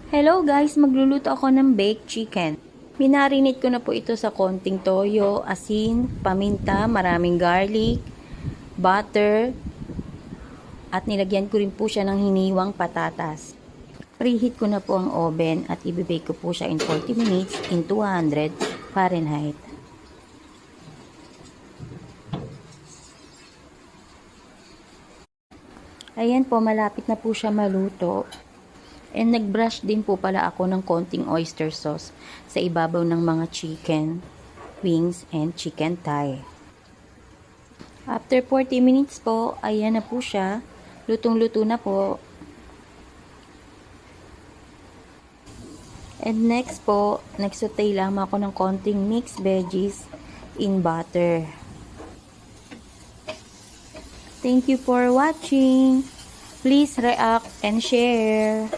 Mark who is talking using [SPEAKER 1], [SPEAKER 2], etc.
[SPEAKER 1] Hello guys, magluluto ako ng baked chicken. Minarinate ko na po ito sa konting toyo, asin, paminta, maraming garlic, butter, at nilagyan ko rin po siya ng hiniwang patatas. Preheat ko na po ang oven at ibibake ko po siya in 40 minutes in 200 Fahrenheit. Ayan po, malapit na po siya maluto. And nag-brush din po pala ako ng konting oyster sauce sa ibabaw ng mga chicken wings and chicken thigh. After 40 minutes po, ayan na po siya. Lutong-luto na po. And next po, nagsaute lang ako ng konting mixed veggies in butter. Thank you for watching. Please react and share.